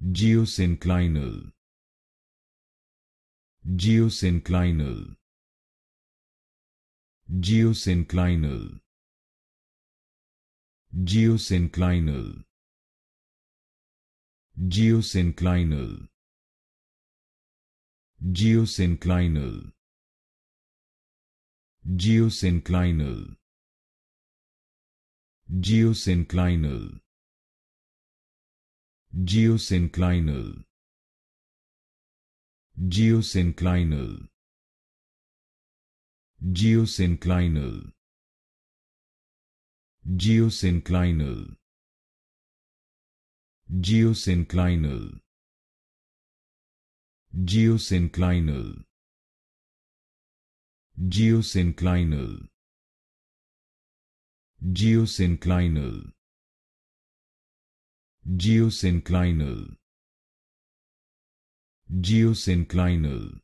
Geosynclinal, Geosynclinal, Geosynclinal, Geosynclinal, Geosynclinal, Geosynclinal, Geosynclinal, Geosynclinal, Geosynclinal, Geosynclinal, Geosynclinal, Geosynclinal, Geosynclinal, Geosynclinal, Geosynclinal, Geosynclinal, Geosynclinal, Geosynclinal,